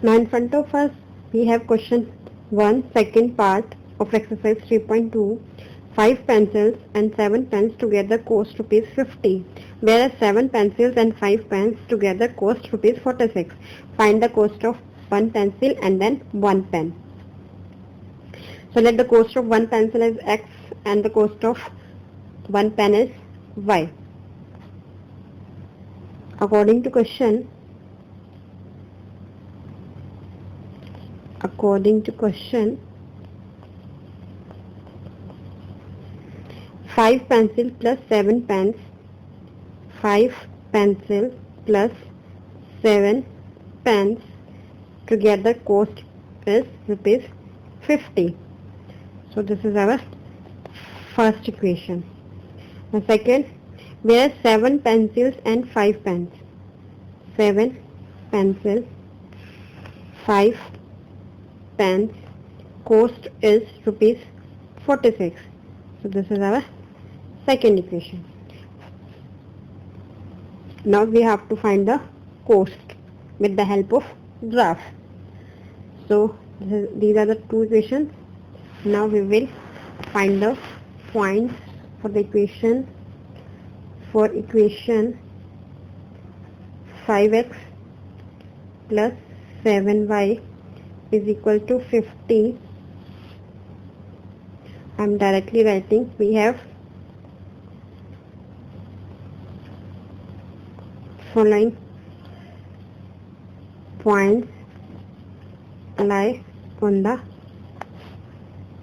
Now in front of us we have question 1 second part of exercise 3.2. 5 pencils and 7 pens together cost rupees 50, whereas 7 pencils and 5 pens together cost rupees 46. Find the cost of one pencil and then one pen. So let the cost of one pencil is x and the cost of one pen is y. According to question, 5 pencils plus 7 pens, 5 pencils plus 7 pens together cost is rupees 50. So this is our first equation. The second, where 7 pencils and 5 pens. 7 pencils, 5 pens, cost is rupees 46. So this is our second equation. Now we have to find the cost with the help of graph. So these are the two equations. Now we will find the points for the equation. For equation 5x plus 7y is equal to 50. I am directly writing. We have following points lie on the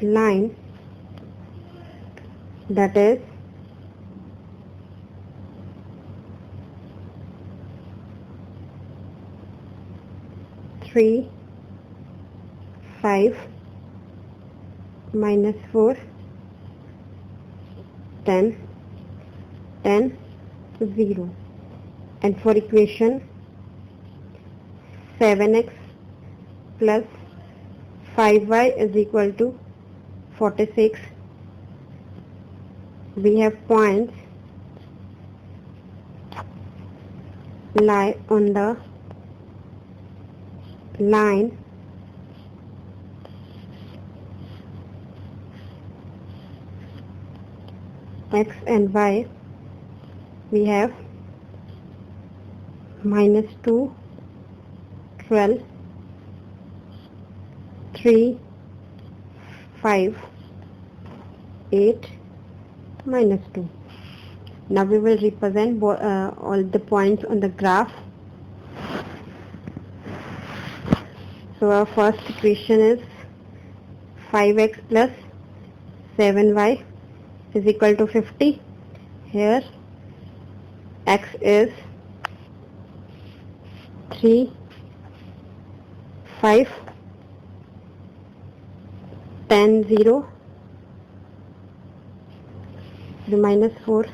line, that is 3, 5, minus 4, 10, 10, 0. And for equation 7x plus 5y is equal to 46, we have points lie on the line x and y. We have minus 2, 12, 3, 5, 8, minus 2. Now we will represent all the points on the graph. So our first equation is 5x plus 7y is equal to 50. Here x is 3, 5, 10, 0, the minus 4,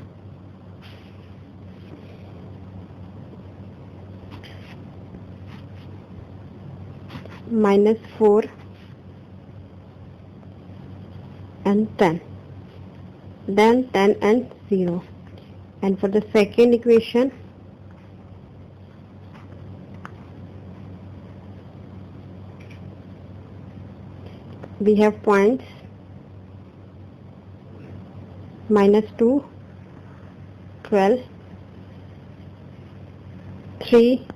minus 4 and 10, then 10 and 0. And for the second equation, we have points minus 2, 12, 3,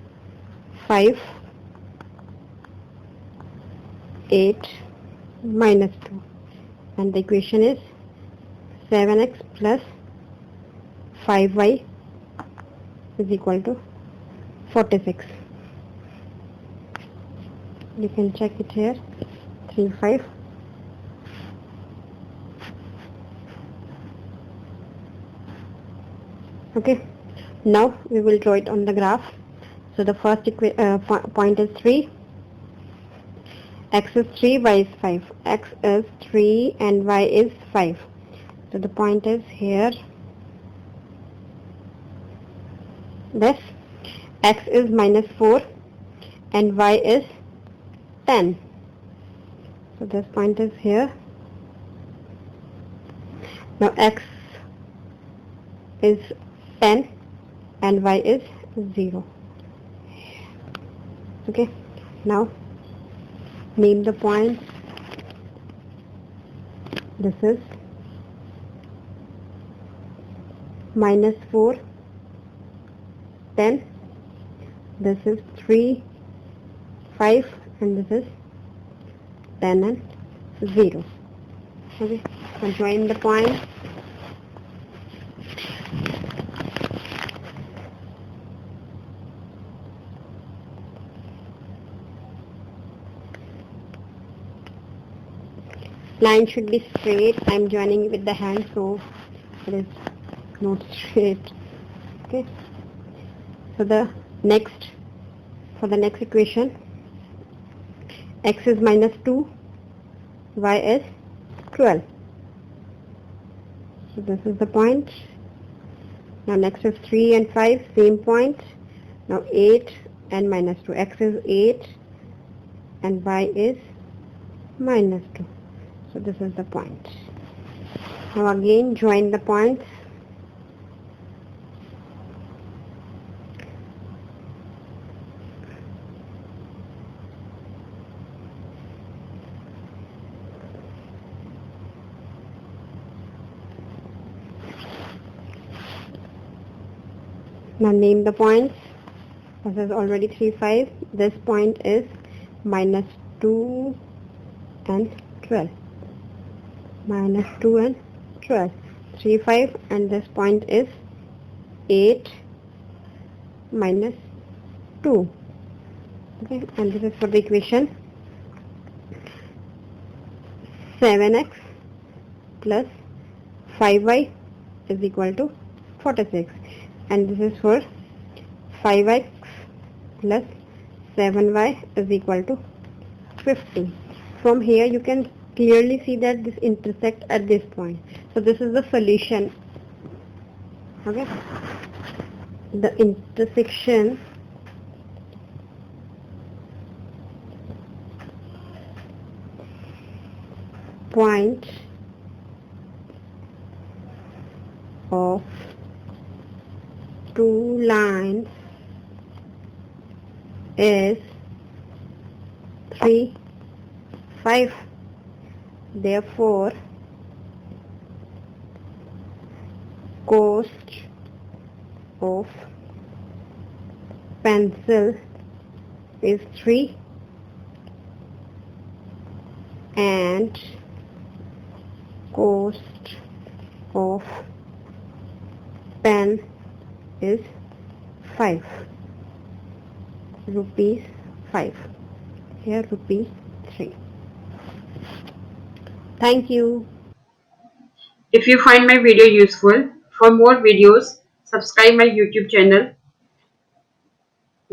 5, 8, minus 2. And the equation is 7x plus 5y is equal to 46. You can check it here, 3, 5. Okay, now we will draw it on the graph. So the first point is 3, x is 3, y is 5. X is 3 and y is 5. So the point is here, this x is minus 4 and y is 10. So this point is here. Now x is 10 and y is 0. Okay, Now name the points. This is -4, 10. This is 3, 5, and this is 10 and 0. Okay, so join the points. Line should be straight. I'm joining with the hand, so it is not straight. Okay. So for the next equation, x is -2, y is 12. So this is the point. Now next is 3 and 5, same point. Now 8 and -2. X is 8 and y is -2. So this is the point. Now again join the points. Now name the points. This is already 3, 5. This point is -2 and 12. -2 and 12. 3, 5, and this point is 8 -2. Okay, and this is for the equation 7x plus 5y is equal to 46. And this is for 5x plus 7y is equal to 50. From here you can clearly see that this intersect at this point. So this is the solution. Okay, the intersection point of two lines is 3, 5. Therefore, cost of pencil is 3 and cost of pen is 5 rupees 5. Here rupee 3. Thank you. If you find my video useful, for more videos, subscribe my YouTube channel.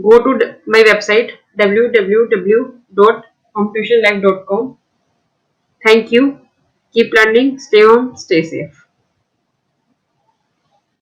Go to my website www.hometuitionlife.com. Thank you. Keep learning. Stay home. Stay safe.